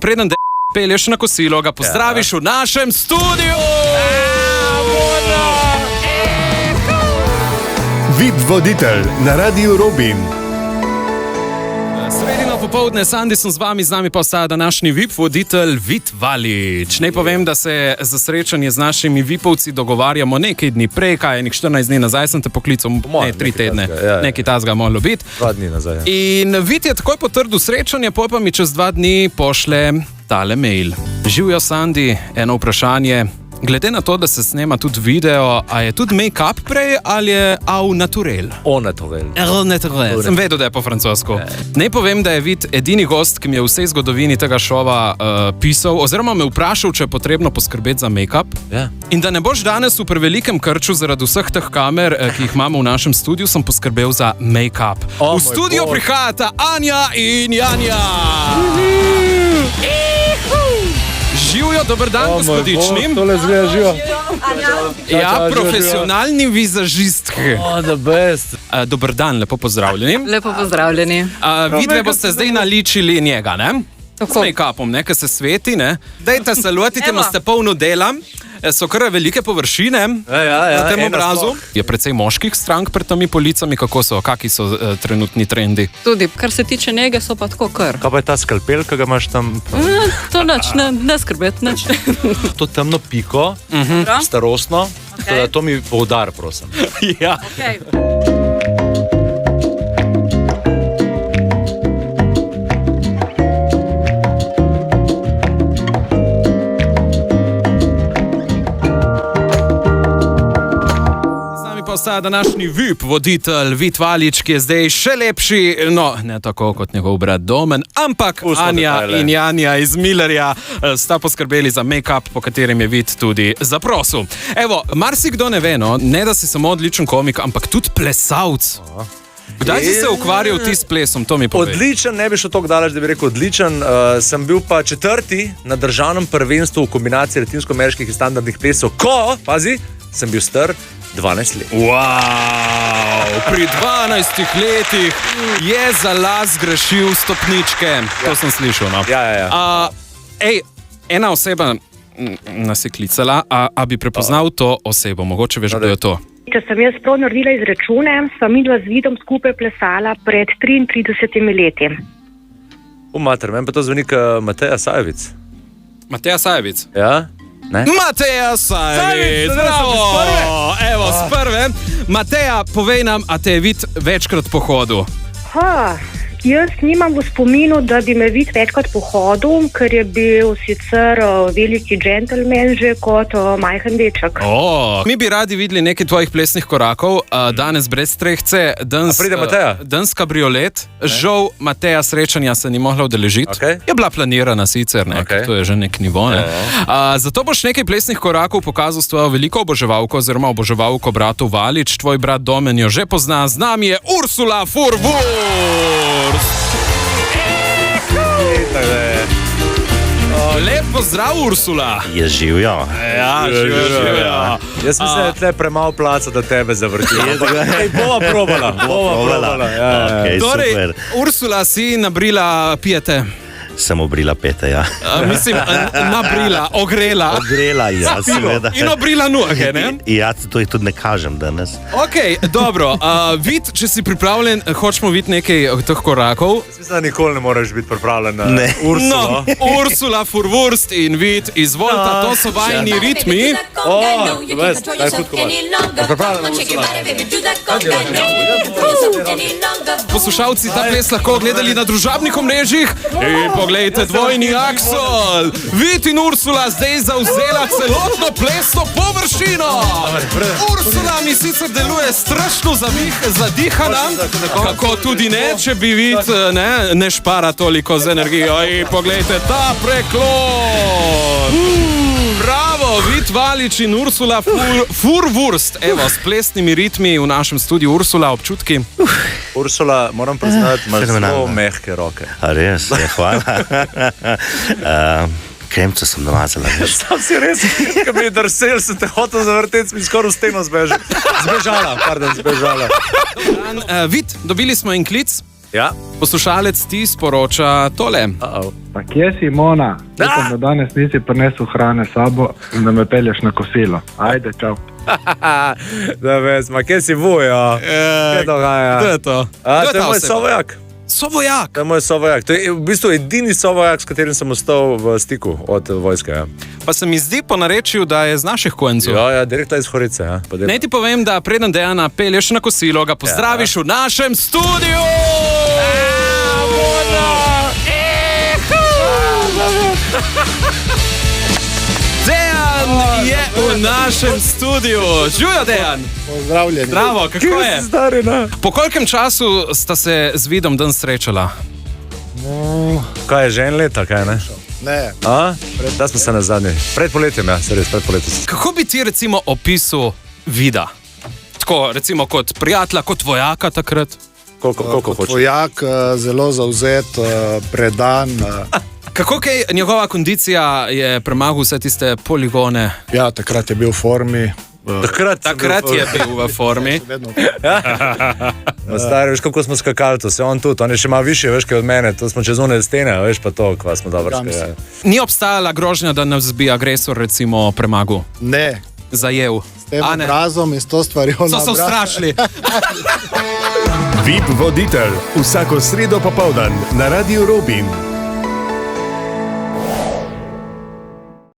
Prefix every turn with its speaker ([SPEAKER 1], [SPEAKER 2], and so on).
[SPEAKER 1] Preden pelješ na kosilo, ga pozdraviš v našem studiu!
[SPEAKER 2] VIP voditelj na Radiu Robin.
[SPEAKER 1] Sredino popoldne, Sandi sem z vami, z nami pa ostaja današnji VIP voditelj Vit Valič. Naj povem, da se za srečanje z našimi VIPovci dogovarjamo nekaj dni prej, kaj enih 14 dni nazaj sem te poklical, ne 3 tedne, nekaj tazga moralo biti.
[SPEAKER 3] 2 dni nazaj. Ja.
[SPEAKER 1] In Vit je takoj potrdil srečanje, poj pa mi čez 2 dni pošle tale mail. Živjo Sandi, eno vprašanje. Glede na to, da se snema tudi video, a je tudi make-up prej ali je au naturel?
[SPEAKER 3] Au naturel.
[SPEAKER 1] Au naturel. Sem vedel, da je po francosko. Naj povem, da je Vit edini gost, ki mi je v vsej zgodovini tega šova pisal, oziroma me vprašal, če je potrebno poskrbeti za make-up.
[SPEAKER 3] Ja.
[SPEAKER 1] In da ne boš danes v prevelikem krču zaradi vseh teh kamer, ki jih imamo v našem studiu, sem poskrbel za make-up. V studio prihajata Anja in Janja. Živjo, dober dan, gospodični.
[SPEAKER 3] Tole zgleda živo.
[SPEAKER 1] Ja, profesionalni vizažistki.
[SPEAKER 3] The best.
[SPEAKER 1] Dober dan, lepo pozdravljeni.
[SPEAKER 4] Lepo pozdravljeni.
[SPEAKER 1] Vidve boste zdaj naličili njega, ne? S make-upom, ne, ki se sveti, ne? Dajte se lotite, imate polno dela. So kar velike površine na tem obrazu. Je precej moških strank pred temi policami, kaki so trenutni trendi?
[SPEAKER 4] Tudi, kar se tiče njega, so pa tako kar.
[SPEAKER 3] Kaj pa je ta skalpel, ki ga imaš tam?
[SPEAKER 4] To nič, ne skrbeti, nič.
[SPEAKER 3] To temno piko, starostno, to mi poudar, prosim.
[SPEAKER 1] Ja. Ostaja današnji VIP voditelj Vit Valič, ki je zdaj še lepši, no, ne tako kot njegov brat Domen, ampak Anja in Janja iz Millerja sta poskrbeli za make-up, po katerem je Vit tudi zaprosil. Evo, marsikdo ne ve, no, ne da si samo odličen komik, ampak tudi plesalc. Kdaj si se ukvarjal ti s plesom, to mi povej?
[SPEAKER 3] Odličen, ne bi šel toliko daleč, da bi rekel odličen. Sem bil pa 4. na državnem prvenstvu v kombinaciji latinsko-ameriških in standardnih plesov, ko, pazi, sem bil star 12 let.
[SPEAKER 1] Wow, pri 12 letih je za las grešil stopničke. To sem slišal, no.
[SPEAKER 3] Ja.
[SPEAKER 1] Ena oseba nas je klicala, a bi prepoznal to osebo, mogoče veš, kdo je to?
[SPEAKER 5] Če sem jaz prav naredila izračune, sva midva z Vidom skupaj plesala pred 33 leti.
[SPEAKER 3] Mater, meni pa to zvoni Mateja Sajevic.
[SPEAKER 1] Mateja Sajevic?
[SPEAKER 3] Ja? Ne?
[SPEAKER 1] Mateja Sajevic, bravo! Evo, s prve. Mateja, povej nam, a te je Vid večkrat pohodil?
[SPEAKER 5] Jaz nimam v spominu, da bi me Vid večkrat pohodil, ker je bil sicer veliki džentelmen že kot majhen deček.
[SPEAKER 1] Mi bi radi videli nekaj tvojih plesnih korakov, danes brez strehce, danes kabriolet. Žal Mateja srečanja se ni mogla udeležiti. Je bila planirana sicer, to je že nek nivo. Zato boš nekaj plesnih korakov pokazal s tvojo veliko oboževalko oziroma oboževalko bratu Valič. Tvoj brat Domen jo že pozna, z nami je Ursula Furwurst. Lep pozdrav, Ursula.
[SPEAKER 6] Je živjo.
[SPEAKER 1] Ja, živjo.
[SPEAKER 3] Jaz mislim, da je tle premalo placa, da tebe zavrti. Bova probala.
[SPEAKER 1] Torej, Ursula, si nabrila pijete?
[SPEAKER 6] Sem obrila pete, ja.
[SPEAKER 1] Mislim, nabrila, ogrela.
[SPEAKER 6] Ogrela, ja, seveda.
[SPEAKER 1] In obrila noge, ne?
[SPEAKER 6] Ja, to jih tudi ne kažem danes.
[SPEAKER 1] Ok, dobro. Vid, če si pripravljen, hočemo videti nekaj teh korakov.
[SPEAKER 3] Mislim, da nikoli ne moraš biti pripravljen na
[SPEAKER 1] Ursula. Ursula Furwurst in Vid, izvolite, to so vajni ritmi.
[SPEAKER 3] Daj hudko vas. Pripravljena, Ursula.
[SPEAKER 1] Poslušalci, ta ples lahko gledali na družabnih omrežjih. Poglejte, dvojni aksol. Vid in Ursula zdaj zavzela celotno plesno površino. Ursula mi sicer deluje strašno zadihana, kako tudi ne, če bi Vid ne špara toliko z energijo. Poglejte, ta preklon. Bravo, Vit Valič in Ursula Furwurst. Evo, s plesnimi ritmi v našem studiu. Ursula, občutki?
[SPEAKER 3] Ursula, moram priznati, imaš zelo mehke roke.
[SPEAKER 6] A res, hvala. Kremco sem namazala.
[SPEAKER 3] Sam si res, ko bi drsel, sem te hotel zavrteti, mi skoraj v steno zbežala. Zbežala.
[SPEAKER 1] Vid, dobili smo en klic.
[SPEAKER 3] Ja.
[SPEAKER 1] Poslušalec ti sporoča tole.
[SPEAKER 7] Pa kje si, Mona? Upam, da danes nisi prinesel hrane s sabo in da me pelješ na kosilo. Ajde, čau.
[SPEAKER 3] Da veš, ma kje si vujo? Kje dogaja?
[SPEAKER 1] To je to.
[SPEAKER 3] To je moj sovojak.
[SPEAKER 1] Sovojak.
[SPEAKER 3] To je moj sovojak. To je v bistvu edini sovojak, s katerim sem ostal v stiku od vojske. Ja.
[SPEAKER 1] Pa se mi zdi po narečju, da je z naših koncev.
[SPEAKER 3] Ja, direktno iz Horice. Ja.
[SPEAKER 1] Naj ti povem, da preden Dejana pelješ na kosilo, ga pozdraviš v našem studiu! Dejan je v našem studiu. Žujo, Dejan.
[SPEAKER 7] Pozdravljeni.
[SPEAKER 1] Zdravo, kako je?
[SPEAKER 3] Stari, ne?
[SPEAKER 1] Po kolikem času sta se z Vidom dan srečala?
[SPEAKER 3] Kaj je že en leta, kaj ne?
[SPEAKER 7] Ne,
[SPEAKER 3] Da smo se na zadnji. Pred poletjem, ja, se res pred poletjem.
[SPEAKER 1] Kako bi ti recimo opisal Vida? Tako recimo kot prijatelja, kot vojaka takrat?
[SPEAKER 3] Koliko hočeš?
[SPEAKER 7] vojak, zelo zauzet, predan.
[SPEAKER 1] Kako je njegova kondicija je premagal vse tiste poligone?
[SPEAKER 7] Ja, takrat je bil v formi.
[SPEAKER 1] Takrat je bil v formi.
[SPEAKER 3] Stari, veš, kako smo skakali, to se on tudi, on je še malo više, veš, kaj od mene, to smo čez one stene, veš, pa to, kva smo dobro skakali.
[SPEAKER 1] Ni obstajala grožnja, da nas bi agresor recimo premagal,
[SPEAKER 7] Ne,
[SPEAKER 1] zajel.
[SPEAKER 7] s tem obrazom in s to stvarjo.
[SPEAKER 1] So se ustrašili.
[SPEAKER 2] VIP voditelj vsako sredo popoldan na Radiu Robin.